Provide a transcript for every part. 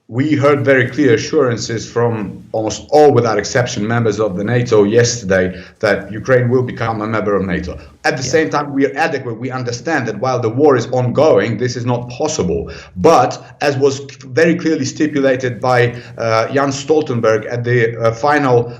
we heard very clear assurances from almost all, without exception, members of the NATO yesterday that Ukraine will become a member of NATO. At the same time, we are adequate. We understand that while the war is ongoing, this is not possible. But as was very clearly stipulated by Jens Stoltenberg at the final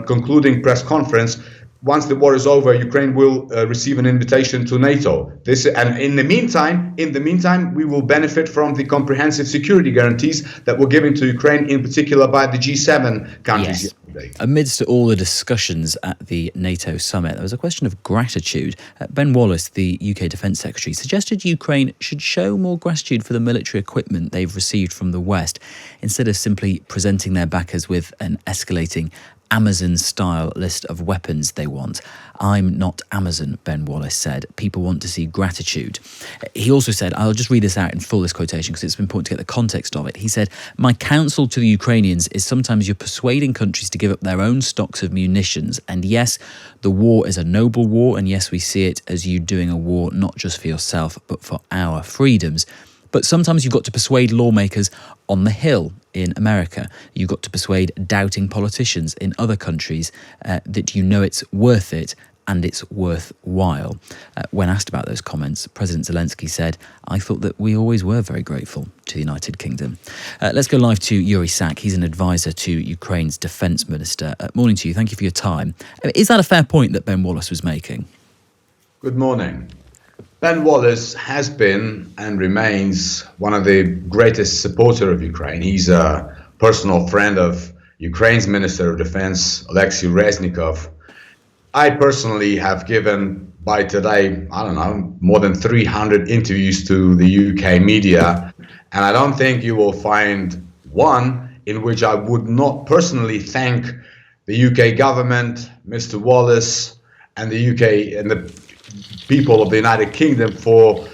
concluding press conference, once the war is over, Ukraine will receive an invitation to NATO. And in the meantime, we will benefit from the comprehensive security guarantees that were given to Ukraine, in particular by the G7 countries yesterday. Amidst all the discussions at the NATO summit, there was a question of gratitude. Ben Wallace, the UK Defence Secretary, suggested Ukraine should show more gratitude for the military equipment they've received from the West, instead of simply presenting their backers with an escalating Amazon-style list of weapons they want. I'm not Amazon, Ben Wallace said. People want to see gratitude. He also said, I'll just read this out in full, this quotation, because it's important to get the context of it. He said, "My counsel to the Ukrainians is sometimes you're persuading countries to give up their own stocks of munitions. And yes, the war is a noble war. And yes, we see it as you doing a war not just for yourself, but for our freedoms. But sometimes you've got to persuade lawmakers on the Hill in America. You've got to persuade doubting politicians in other countries that you know it's worth it and it's worthwhile." When asked about those comments, President Zelensky said, "I thought that we always were very grateful to the United Kingdom." Let's go live to Yuriy Sak. He's an advisor to Ukraine's defence minister. Morning to you. Thank you for your time. Is that a fair point that Ben Wallace was making? Good morning. Ben Wallace has been and remains one of the greatest supporters of Ukraine. He's a personal friend of Ukraine's Minister of Defense, Alexei Reznikov. I personally have given, by today, more than 300 interviews to the UK media, and I don't think you will find one in which I would not personally thank the UK government, Mr. Wallace, and the UK and the people of the United Kingdom for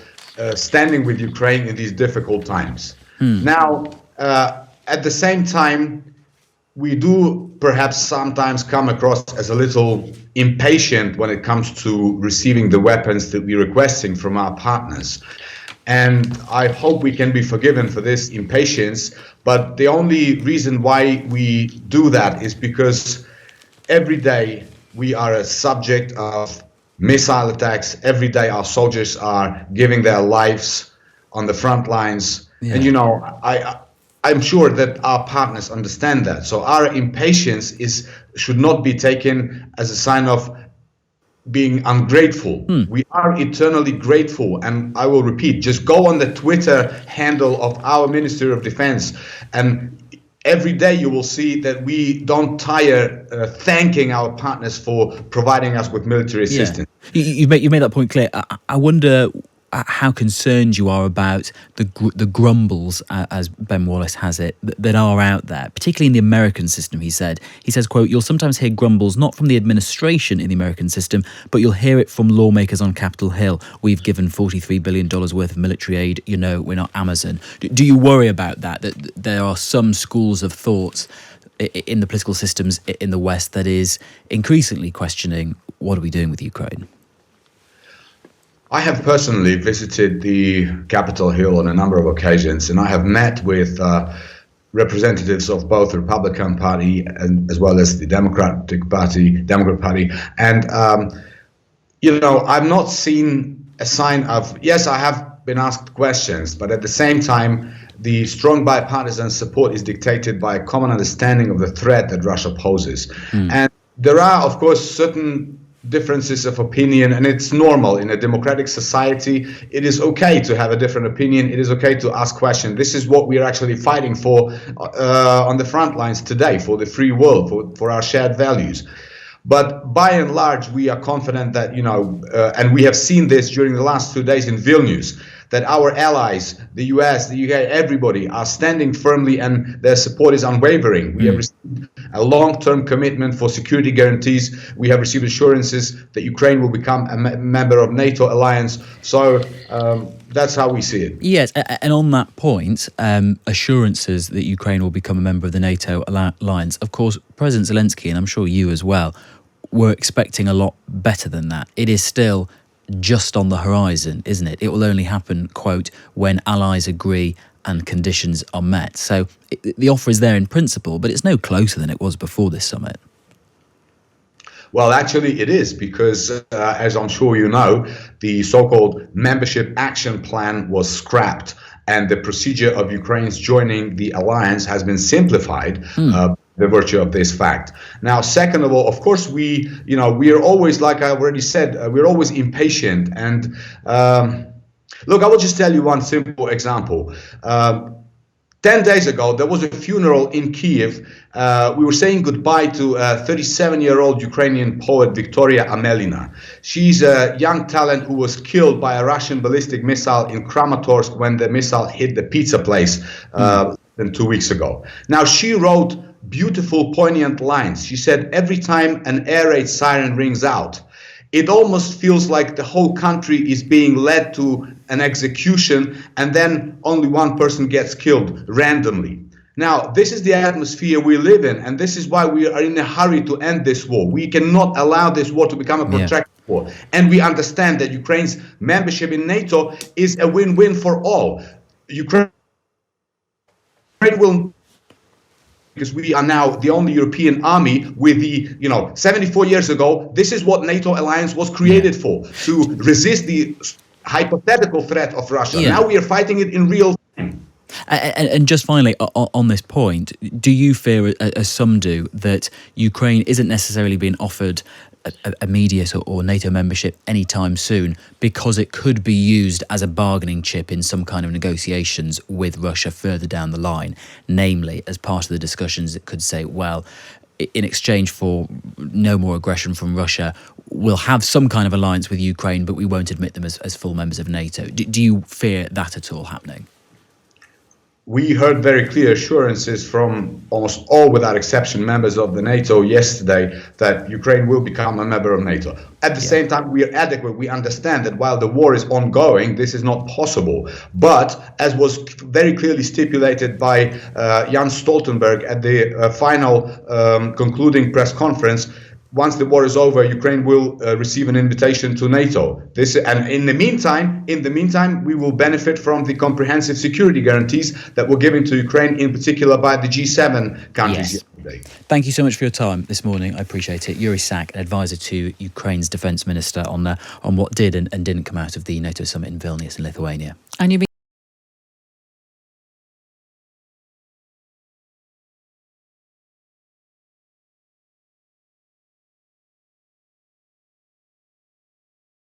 standing with Ukraine in these difficult times. Now, at the same time, we do perhaps sometimes come across as a little impatient when it comes to receiving the weapons that we're requesting from our partners. And I hope we can be forgiven for this impatience. But the only reason why we do that is because every day we are a subject of missile attacks. Every day our soldiers are giving their lives on the front lines. Yeah. And, I'm sure that our partners understand that. So our impatience should not be taken as a sign of being ungrateful. We are eternally grateful. And I will repeat, just go on the Twitter handle of our Ministry of Defense, and every day you will see that we don't tire thanking our partners for providing us with military assistance. Yeah. You made that point clear. I wonder how concerned you are about the grumbles, as Ben Wallace has it, that are out there, particularly in the American system, he said. He says, quote, "You'll sometimes hear grumbles not from the administration in the American system, but you'll hear it from lawmakers on Capitol Hill. We've given $43 billion worth of military aid. We're not Amazon." Do you worry about that there are some schools of thought in the political systems in the West that is increasingly questioning, what are we doing with Ukraine? I have personally visited the Capitol Hill on a number of occasions, and I have met with representatives of both the Republican Party and as well as the Democrat Party. And, I've not seen a sign of, yes, I have been asked questions, but at the same time, the strong bipartisan support is dictated by a common understanding of the threat that Russia poses. And there are, of course, certain differences of opinion, and it's normal in a democratic society. It is okay to have a different opinion. It is okay to ask questions. This is what we are actually fighting for on the front lines today, for the free world, for our shared values. But by and large, we are confident that, and we have seen this during the last 2 days in Vilnius, that our allies, the US, the UK, everybody are standing firmly and their support is unwavering. We have received a long-term commitment for security guarantees. We have received assurances that Ukraine will become a member of NATO alliance. So that's how we see it. Yes, and on that point, assurances that Ukraine will become a member of the NATO alliance. Of course, President Zelensky, and I'm sure you as well, were expecting a lot better than that. It is still just on the horizon, isn't it? It will only happen, quote, "when allies agree and conditions are met. So the offer is there in principle, but it's no closer than it was before this summit. Well, actually, it is because, as I'm sure you know, the so-called membership action plan was scrapped, and the procedure of Ukraine's joining the alliance has been simplified. The virtue of this fact. Now, second of all, of course, we are always, like I already said, we're always impatient. And look, I will just tell you one simple example. 10 days ago, there was a funeral in Kiev. We were saying goodbye to a 37-year-old Ukrainian poet, Victoria Amelina. She's a young talent who was killed by a Russian ballistic missile in Kramatorsk when the missile hit the pizza place 2 weeks ago. Now, she wrote beautiful, poignant lines. She said, every time an air raid siren rings out, it almost feels like the whole country is being led to an execution, and then only one person gets killed randomly. Now, this is the atmosphere we live in, and this is why we are in a hurry to end this war. We cannot allow this war to become a protracted war. And we understand that Ukraine's membership in NATO is a win-win for all. Ukraine will, because we are now the only European army with 74 years ago, this is what NATO alliance was created for, to resist the hypothetical threat of Russia. Now we are fighting it in real time. And just finally, on this point, do you fear, as some do, that Ukraine isn't necessarily being offered immediate or NATO membership anytime soon because it could be used as a bargaining chip in some kind of negotiations with Russia further down the line? Namely, as part of the discussions, it could say, well, in exchange for no more aggression from Russia, we'll have some kind of alliance with Ukraine, but we won't admit them as full members of NATO. Do you fear that at all happening? We heard very clear assurances from almost all, without exception, members of the NATO yesterday that Ukraine will become a member of NATO. At the same time, we are adequate. We understand that while the war is ongoing, this is not possible. But as was very clearly stipulated by Jens Stoltenberg at the final concluding press conference, once the war is over, Ukraine will receive an invitation to NATO. And in the meantime, we will benefit from the comprehensive security guarantees that were given to Ukraine, in particular by the G7 countries yesterday. Thank you so much for your time this morning. I appreciate it. Yuriy Sak, an advisor to Ukraine's defence minister on what did and didn't come out of the NATO summit in Vilnius in Lithuania. And you've been